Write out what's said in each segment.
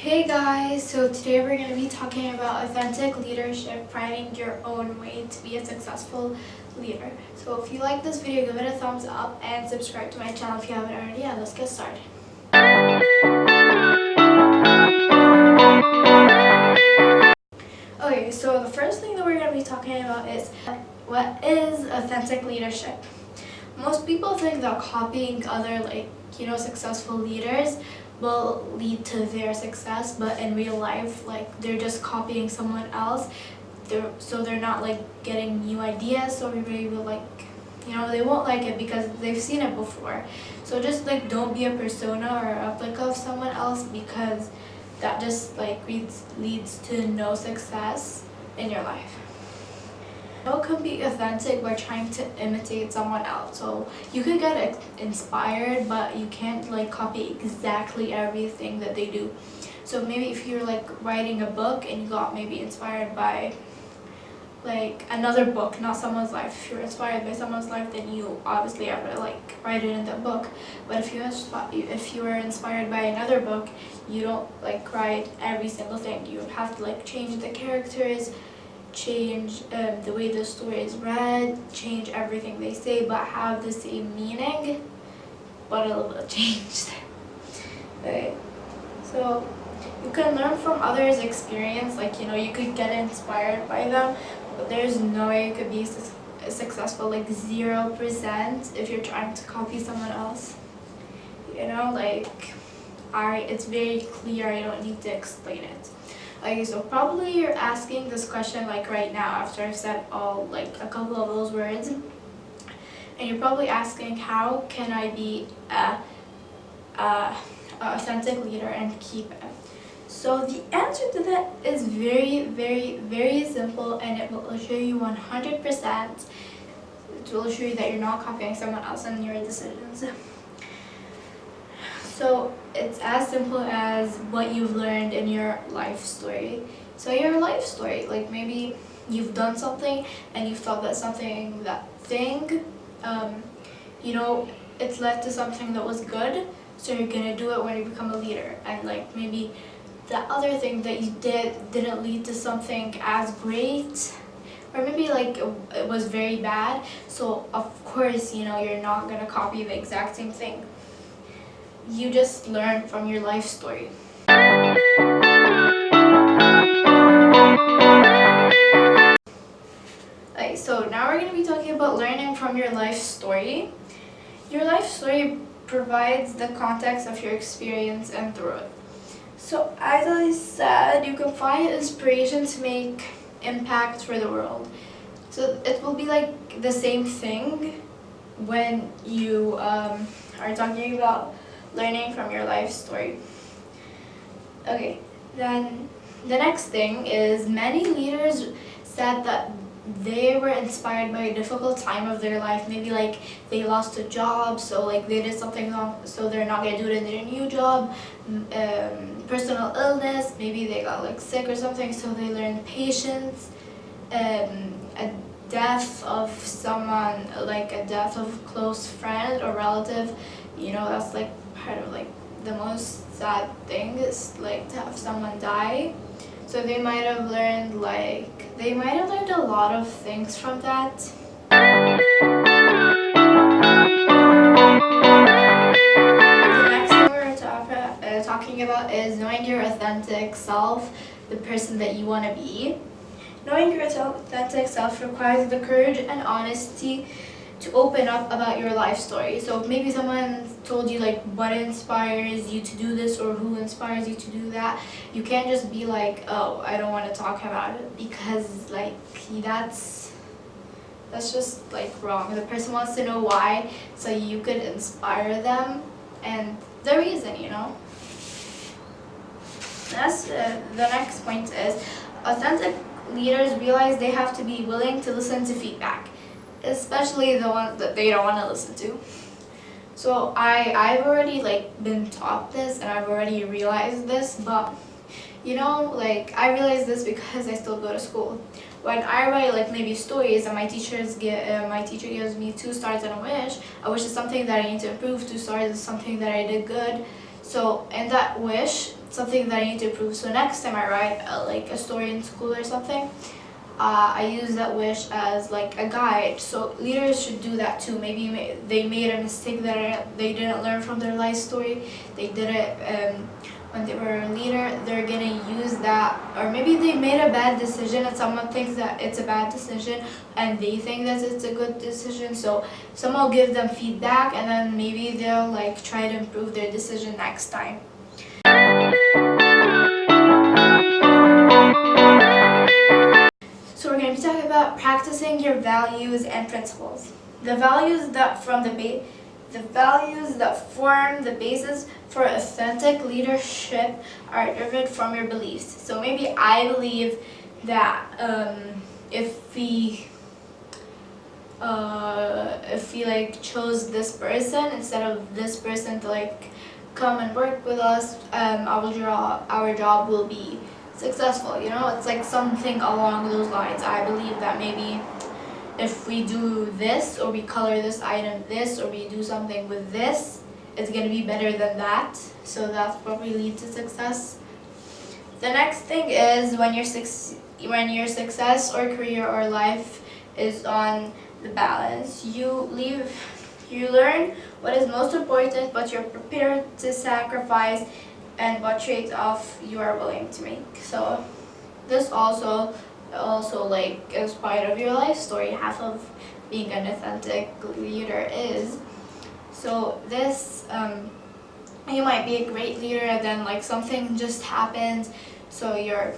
Hey guys, so today we're going to be talking about authentic leadership, finding your own way to be a successful leader. So if you like this video, give it a thumbs up and subscribe to my channel if you haven't already. And let's get started. Okay, so the first thing that we're going to be talking about is what is authentic leadership. Most people think that copying other successful leaders will lead to their success, but in real life, they're just copying someone else. They're not getting new ideas, so everybody will they won't like it because they've seen it before. So just don't be a persona or a replica of someone else, because that just leads to no success in your life. You can be authentic by trying to imitate someone else. So you could get inspired, but you can't copy exactly everything that they do. So maybe if you're writing a book and you got maybe inspired by another book, not someone's life. If you're inspired by someone's life, then you obviously have to write it in that book. But if you are inspired by another book, you don't write every single thing. You have to change the characters, change the way the story is read, change everything they say, but have the same meaning, but a little bit changed. Okay, so you can learn from others' experience. You could get inspired by them, but there's no way you could be successful 0% if you're trying to copy someone else. It's very clear. I don't need to explain it. Okay, so probably you're asking this question right now after I've said all a couple of those words, and you're probably asking, how can I be a authentic leader and keep it? So the answer to that is very, very, very simple, and it will assure you 100%. It will assure you that you're not copying someone else in your decisions. So it's as simple as what you've learned in your life story. So your life story, maybe you've done something and you thought that it's led to something that was good, so you're gonna do it when you become a leader. And maybe the other thing that you didn't lead to something as great, or maybe it was very bad. So of course, you're not gonna copy the exact same thing. You just learn from your life story. Okay, so now we're going to be talking about learning from your life story. Your life story provides the context of your experience and through it. So as I said, you can find inspiration to make impact for the world. So it will be the same thing when you are talking about learning from your life story. Okay, then the next thing is, many leaders said that they were inspired by a difficult time of their life. Maybe they lost a job, so they did something wrong, so they're not gonna do it in their new job. Personal illness, maybe they got sick or something, so they learned patience. A death of someone, a death of a close friend or relative, that's part of the most sad thing is to have someone die. So they might have learned a lot of things from that. The next thing we're talking about is knowing your authentic self, the person that you want to be. Knowing your authentic self requires the courage and honesty to open up about your life story. So maybe someone told you what inspires you to do this, or who inspires you to do that. You can't just be oh, I don't want to talk about it, because that's just wrong. The person wants to know why, so you could inspire them and the reason. That's the next point is, authentic leaders realize they have to be willing to listen to feedback, especially the ones that they don't want to listen to. So I've already been taught this, and I've already realized this, but I realized this because I still go to school. When I write maybe stories and my teacher gives me 2 stars and a wish is something that I need to improve, 2 stars is something that I did good. So in that wish, something that I need to improve. So next time I write like a story in school or something, I use that wish as like a guide. So leaders should do that too. Maybe they made a mistake that they didn't learn from their life story. They did it when they were a leader. They're gonna use that, or maybe they made a bad decision and someone thinks that it's a bad decision and they think that it's a good decision. So someone will give them feedback and then maybe they'll like try to improve their decision next time. So we're going to be talking about practicing your values and principles. The values that form the basis for authentic leadership are driven from your beliefs. So maybe I believe that if we like chose this person instead of this person to like come and work with us, our job will be successful. You know, it's like something along those lines. I believe that maybe if we do this, or we color this item this, or we do something with this, it's going to be better than that. So that's probably lead to success. The next thing is when your success or career or life is on the balance, you learn what is most important, but you're prepared to sacrifice, and what trade-off you are willing to make. So this also like is part of your life story. Half of being an authentic leader is. So this you might be a great leader and then like something just happens, so your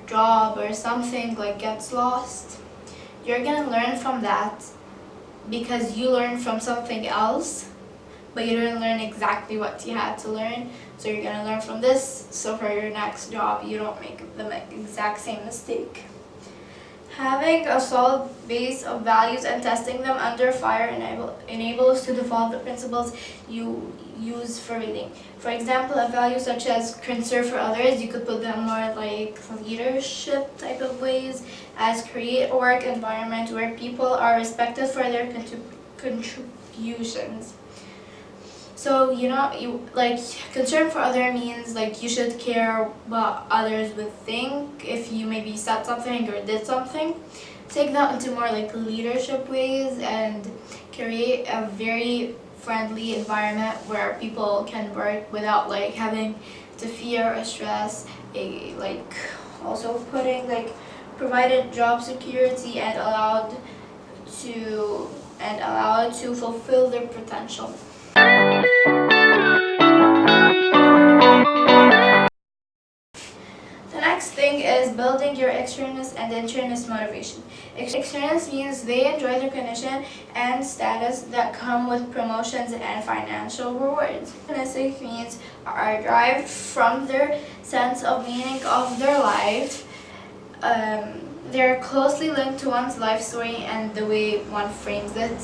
job or something like gets lost. You're gonna learn from that because you learned from something else, but you didn't learn exactly what you had to learn. So you're gonna learn from this, so for your next job you don't make the exact same mistake. Having a solid base of values and testing them under fire enables to develop the principles you use for leading. For example, a value such as concern for others, you could put them more like leadership type of ways, as create a work environment where people are respected for their contributions. So you like concern for other means like you should care what others would think if you maybe said something or did something. Take that into more like leadership ways and create a very friendly environment where people can work without like having to fear or stress. Like also putting like provided job security and allowed to fulfill their potential. The next thing is building your externus and internus motivation. Externus means they enjoy the recognition and status that come with promotions and financial rewards. Intrinsic means are derived from their sense of meaning of their life. They're closely linked to one's life story and the way one frames it.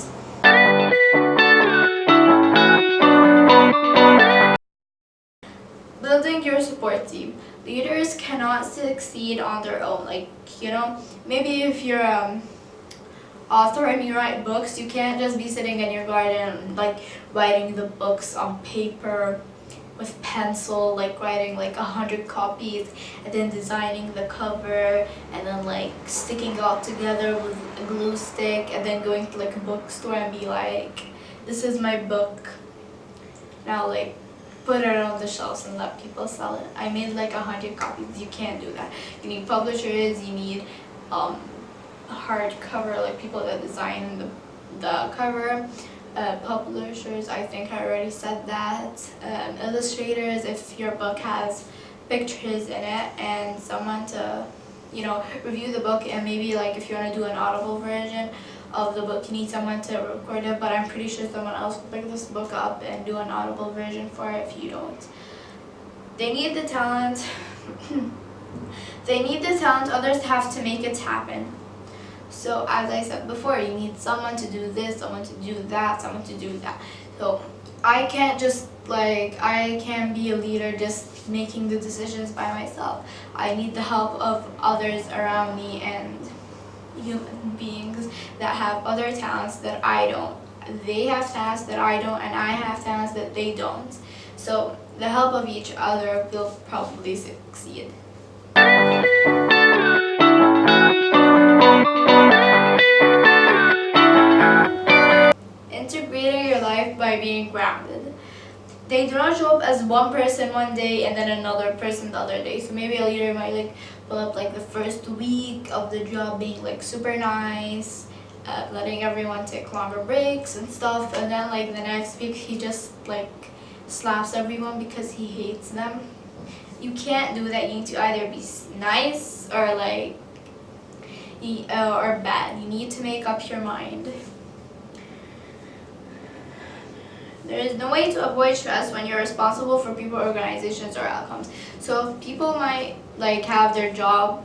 Building your support team. Leaders cannot succeed on their own. Like, maybe if you're an author and you write books, you can't just be sitting in your garden like writing the books on paper with pencil, like writing like 100 copies and then designing the cover and then like sticking it all together with a glue stick and then going to like a bookstore and be like, this is my book. Now like put it on the shelves and let people sell it. I made like 100 copies. You can't do that. You need publishers, you need hardcover, like people that design the cover. Publishers, I think I already said that. Illustrators, if your book has pictures in it, and someone to review the book, and maybe like if you want to do an audible version of the book, you need someone to record it, but I'm pretty sure someone else will pick this book up and do an audible version for it if you don't. They need the talent. They need the talent, others have to make it happen. So as I said before, you need someone to do this, someone to do that, someone to do that. So I can't be a leader just making the decisions by myself. I need the help of others around me and human beings that have other talents that I don't. They have talents that I don't, and I have talents that they don't. So the help of each other, we'll probably succeed. Integrating your life by being grounded. They do not show up as one person one day and then another person the other day. So maybe a leader might like pull up like the first week of the job being like super nice, letting everyone take longer breaks and stuff, and then like the next week he just like slaps everyone because he hates them. You can't do that. You need to either be nice or like or bad. You need to make up your mind. There is no way to avoid stress when you're responsible for people, organizations, or outcomes. So if people might like have their job,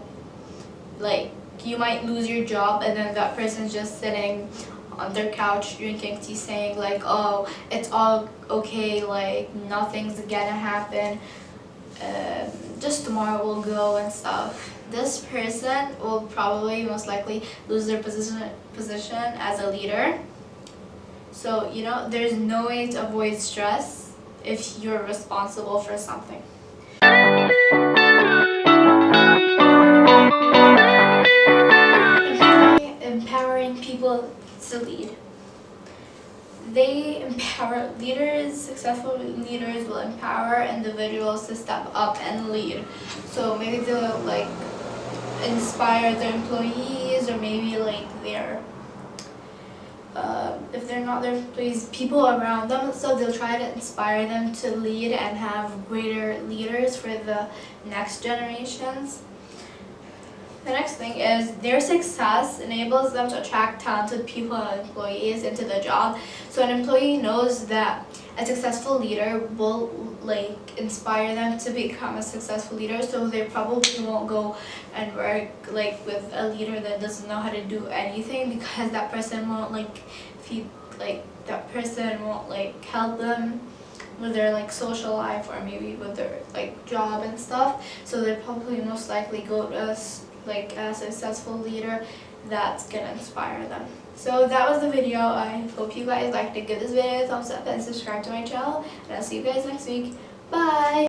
like you might lose your job and then that person's just sitting on their couch drinking tea saying like, oh, it's all okay, like nothing's gonna happen, just tomorrow will go and stuff. This person will probably most likely lose their position as a leader. So, you know, there's no way to avoid stress if you're responsible for something. Empowering people to lead. They empower leaders. Successful leaders will empower individuals to step up and lead. So maybe they'll like inspire their employees, or maybe like their if they're not their employees, people around them, so they'll try to inspire them to lead and have greater leaders for the next generations. The next thing is their success enables them to attract talented people and employees into the job. So an employee knows that a successful leader will like inspire them to become a successful leader, so they probably won't go and work like with a leader that doesn't know how to do anything, because that person won't like that person won't like help them with their like social life or maybe with their like job and stuff. So they probably most likely go to like a successful leader that's gonna inspire them. So that was the video. I hope you guys liked it. Give this video a thumbs up and subscribe to my channel, and I'll see you guys next week. Bye!